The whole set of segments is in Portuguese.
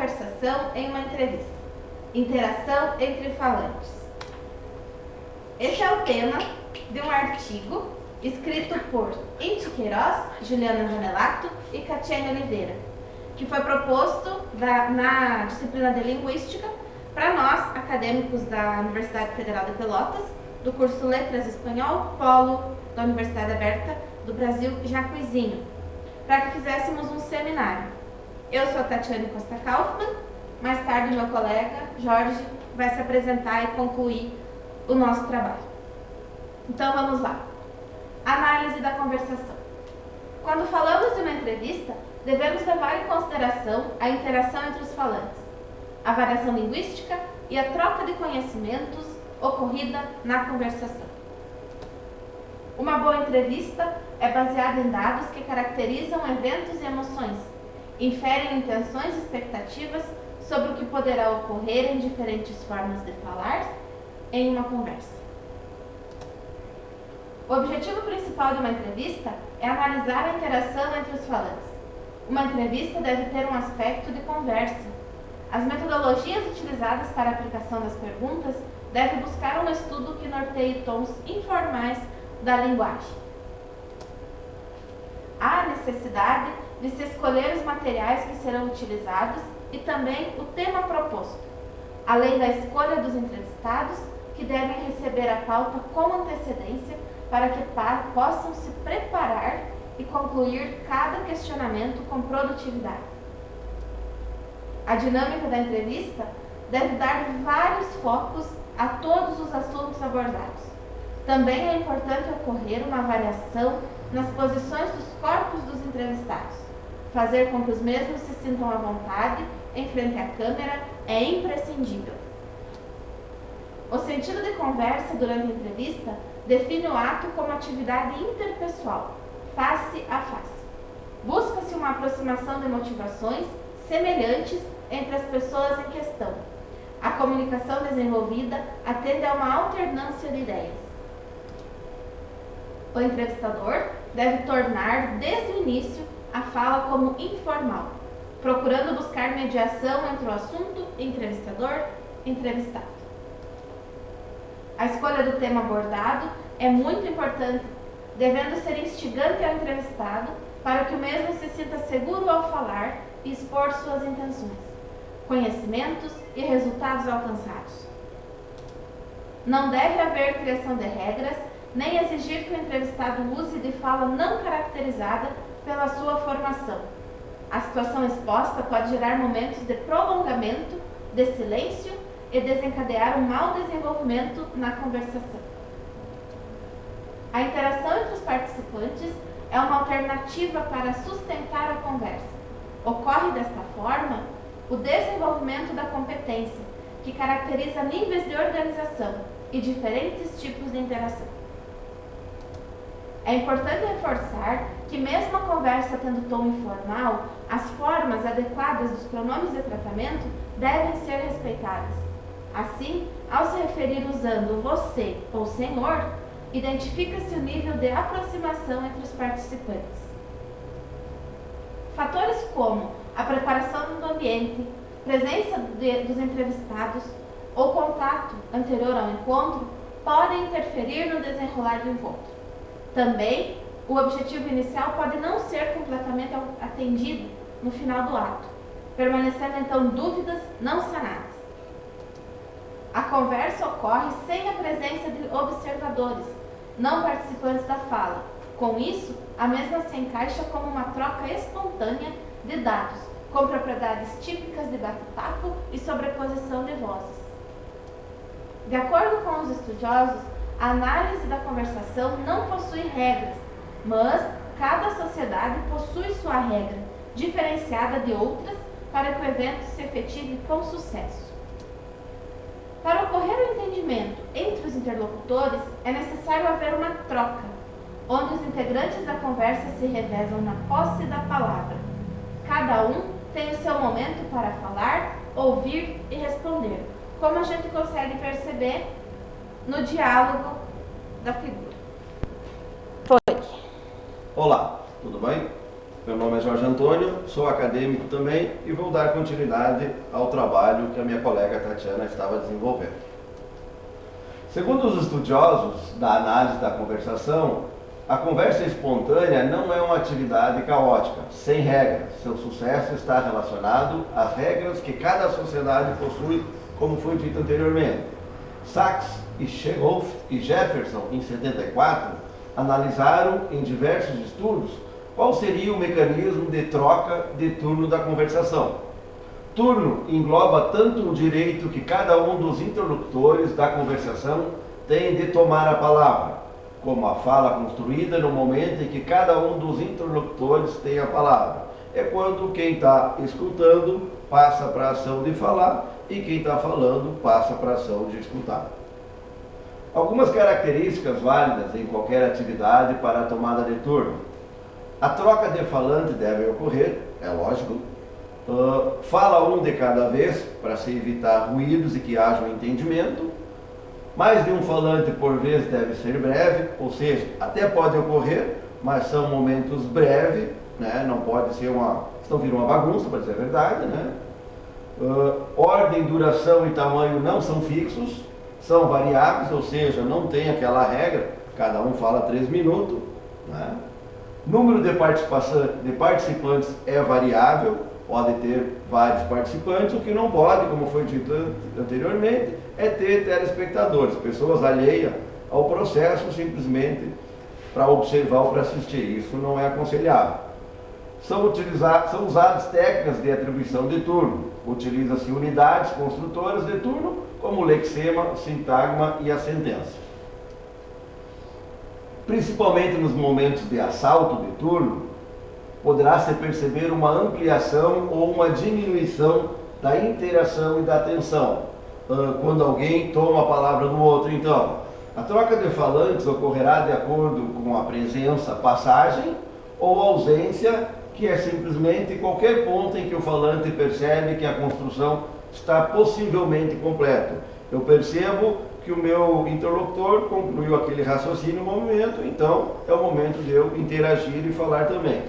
conversação em uma entrevista. Interação entre falantes. Esse é o tema de um artigo escrito por Inti Queiroz, Juliana Zanelato e Catiane Oliveira, que foi proposto na disciplina de Linguística para nós, acadêmicos da Universidade Federal de Pelotas, do curso Letras Espanhol, Polo da Universidade Aberta do Brasil, Jacuizinho, para que fizéssemos um seminário. Eu sou a Tatiane Costa Kaufmann, mais tarde meu colega Jorge vai se apresentar e concluir o nosso trabalho. Então vamos lá. Análise da conversação. Quando falamos de uma entrevista, devemos levar em consideração a interação entre os falantes, a variação linguística e a troca de conhecimentos ocorrida na conversação. Uma boa entrevista é baseada em dados que caracterizam eventos e emoções, inferem intenções e expectativas sobre o que poderá ocorrer em diferentes formas de falar em uma conversa. O objetivo principal de uma entrevista é analisar a interação entre os falantes. Uma entrevista deve ter um aspecto de conversa. As metodologias utilizadas para a aplicação das perguntas devem buscar um estudo que norteie tons informais da linguagem. Há a necessidade de se escolher os materiais que serão utilizados e também o tema proposto, além da escolha dos entrevistados, que devem receber a pauta com antecedência para que possam se preparar e concluir cada questionamento com produtividade. A dinâmica da entrevista deve dar vários focos a todos os assuntos abordados. Também é importante ocorrer uma variação nas posições dos corpos dos entrevistados. Fazer com que os mesmos se sintam à vontade em frente à câmera é imprescindível. O sentido de conversa durante a entrevista define o ato como atividade interpessoal, face a face. Busca-se uma aproximação de motivações semelhantes entre as pessoas em questão. A comunicação desenvolvida atende a uma alternância de ideias. O entrevistador deve tornar, desde o início, a fala como informal, procurando buscar mediação entre o assunto entrevistador-entrevistado. A escolha do tema abordado é muito importante, devendo ser instigante ao entrevistado para que o mesmo se sinta seguro ao falar e expor suas intenções, conhecimentos e resultados alcançados. Não deve haver criação de regras, nem exigir que o entrevistado use de fala não caracterizada pela sua formação. A situação exposta pode gerar momentos de prolongamento, de silêncio e desencadear um mau desenvolvimento na conversação. A interação entre os participantes é uma alternativa para sustentar a conversa. Ocorre desta forma o desenvolvimento da competência, que caracteriza níveis de organização e diferentes tipos de interação. É importante reforçar que, mesmo a conversa tendo tom informal, as formas adequadas dos pronomes de tratamento devem ser respeitadas. Assim, ao se referir usando você ou senhor, identifica-se o nível de aproximação entre os participantes. Fatores como a preparação do ambiente, presença dos entrevistados ou contato anterior ao encontro podem interferir no desenrolar do encontro. Também, o objetivo inicial pode não ser completamente atendido no final do ato, permanecendo então dúvidas não sanadas. A conversa ocorre sem a presença de observadores, não participantes da fala. Com isso, a mesma se encaixa como uma troca espontânea de dados, com propriedades típicas de bate-papo e sobreposição de vozes. De acordo com os estudiosos, a análise da conversação não possui regras, mas cada sociedade possui sua regra, diferenciada de outras, para que o evento se efetive com sucesso. Para ocorrer o entendimento entre os interlocutores, é necessário haver uma troca, onde os integrantes da conversa se revezam na posse da palavra. Cada um tem o seu momento para falar, ouvir e responder, como a gente consegue perceber no diálogo da figura. Foi. Olá, tudo bem? Meu nome é Jorge Antônio, sou acadêmico também e vou dar continuidade ao trabalho que a minha colega Tatiana estava desenvolvendo. Segundo os estudiosos da análise da conversação, a conversa espontânea não é uma atividade caótica, sem regras. Seu sucesso está relacionado às regras que cada sociedade possui, como foi dito anteriormente. Sachs e Chekhov e Jefferson, em 74, analisaram em diversos estudos qual seria o mecanismo de troca de turno da conversação. Turno engloba tanto o direito que cada um dos interlocutores da conversação tem de tomar a palavra, como a fala construída no momento em que cada um dos interlocutores tem a palavra. É quando quem está escutando passa para a ação de falar e quem está falando passa para a ação de escutar. Algumas características válidas em qualquer atividade para a tomada de turno. A troca de falante deve ocorrer, é lógico. Fala um de cada vez, para se evitar ruídos e que haja um entendimento. Mais de um falante por vez deve ser breve, ou seja, até pode ocorrer, mas são momentos breves, né? Não pode ser senão vira uma bagunça, para dizer a verdade, né? Ordem, duração e tamanho não são fixos, são variáveis, ou seja, não tem aquela regra, cada um fala 3 minutos, né? Número de participantes é variável, pode ter vários participantes, o que não pode, como foi dito anteriormente, é ter telespectadores, pessoas alheias ao processo simplesmente para observar ou para assistir. Isso não é aconselhável. São usadas técnicas de atribuição de turno. Utiliza-se unidades construtoras de turno, como o lexema, sintagma e a sentença. Principalmente nos momentos de assalto de turno, poderá-se perceber uma ampliação ou uma diminuição da interação e da atenção, quando alguém toma a palavra do outro. Então, a troca de falantes ocorrerá de acordo com a presença, passagem ou ausência, que é simplesmente qualquer ponto em que o falante percebe que a construção está possivelmente completa. Eu percebo que o meu interlocutor concluiu aquele raciocínio no momento, então é o momento de eu interagir e falar também.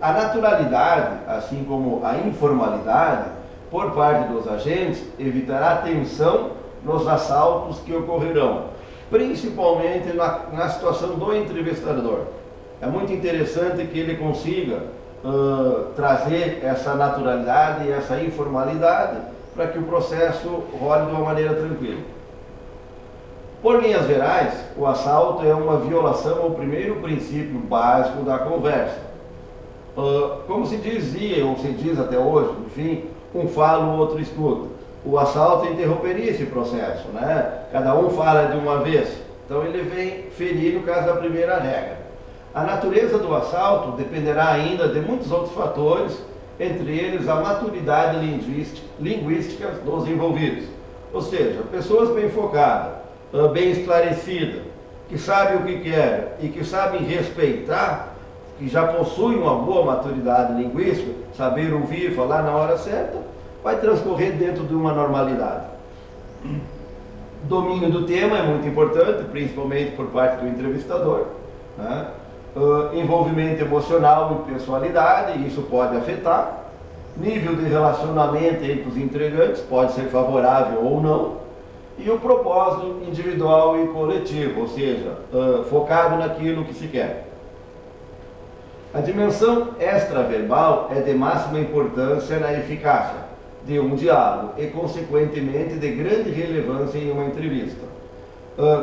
A naturalidade, assim como a informalidade, por parte dos agentes, evitará tensão nos assaltos que ocorrerão, principalmente na situação do entrevistador. É muito interessante que ele consiga trazer essa naturalidade e essa informalidade para que o processo role de uma maneira tranquila. Por linhas gerais, o assalto é uma violação ao primeiro princípio básico da conversa. Como se dizia, ou se diz até hoje, enfim, um fala, o outro escuta. O assalto interromperia esse processo, né? Cada um fala de uma vez. Então ele vem ferir, no caso da primeira regra. A natureza do assalto dependerá ainda de muitos outros fatores, entre eles a maturidade linguística dos envolvidos. Ou seja, pessoas bem focadas, bem esclarecidas, que sabem o que querem e que sabem respeitar, que já possuem uma boa maturidade linguística, saber ouvir e falar na hora certa, vai transcorrer dentro de uma normalidade. Domínio do tema é muito importante, principalmente por parte do entrevistador, né? Envolvimento emocional e pessoalidade, isso pode afetar. Nível de relacionamento entre os integrantes pode ser favorável ou não. E o propósito individual e coletivo, ou seja, focado naquilo que se quer. A dimensão extraverbal é de máxima importância na eficácia de um diálogo e, consequentemente, de grande relevância em uma entrevista.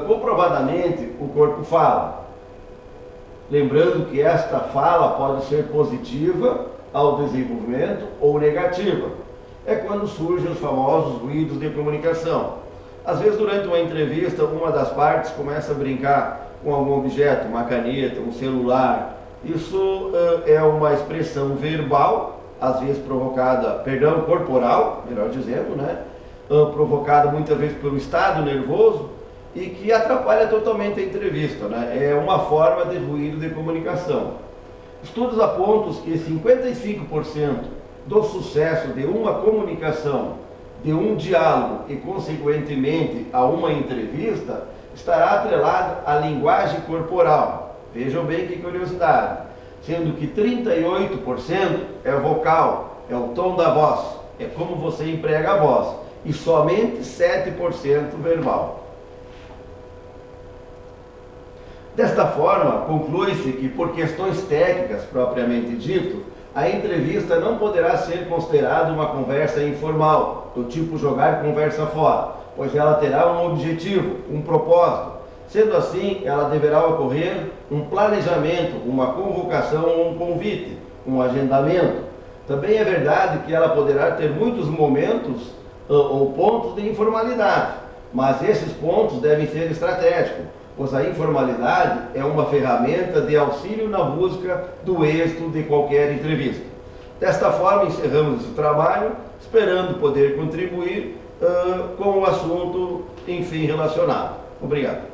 Comprovadamente, o corpo fala. Lembrando que esta fala pode ser positiva ao desenvolvimento ou negativa. É quando surgem os famosos ruídos de comunicação. Às vezes, durante uma entrevista, uma das partes começa a brincar com algum objeto, uma caneta, um celular. Isso é uma expressão verbal, às vezes corporal, melhor dizendo, né? Provocada muitas vezes pelo estado nervoso e que atrapalha totalmente a entrevista, né? É uma forma de ruído de comunicação. Estudos apontam que 55% do sucesso de uma comunicação, de um diálogo e, consequentemente, a uma entrevista, estará atrelado à linguagem corporal. Vejam bem que curiosidade. sendo que 38% é vocal, é o tom da voz, é como você emprega a voz, e somente 7% verbal. Desta forma, conclui-se que, por questões técnicas propriamente dito, a entrevista não poderá ser considerada uma conversa informal, do tipo jogar conversa fora, pois ela terá um objetivo, um propósito. Sendo assim, ela deverá ocorrer um planejamento, uma convocação ou um convite, um agendamento. Também é verdade que ela poderá ter muitos momentos ou pontos de informalidade, mas esses pontos devem ser estratégicos, pois a informalidade é uma ferramenta de auxílio na busca do êxito de qualquer entrevista. Desta forma, encerramos esse trabalho, esperando poder contribuir com o assunto, enfim, relacionado. Obrigado.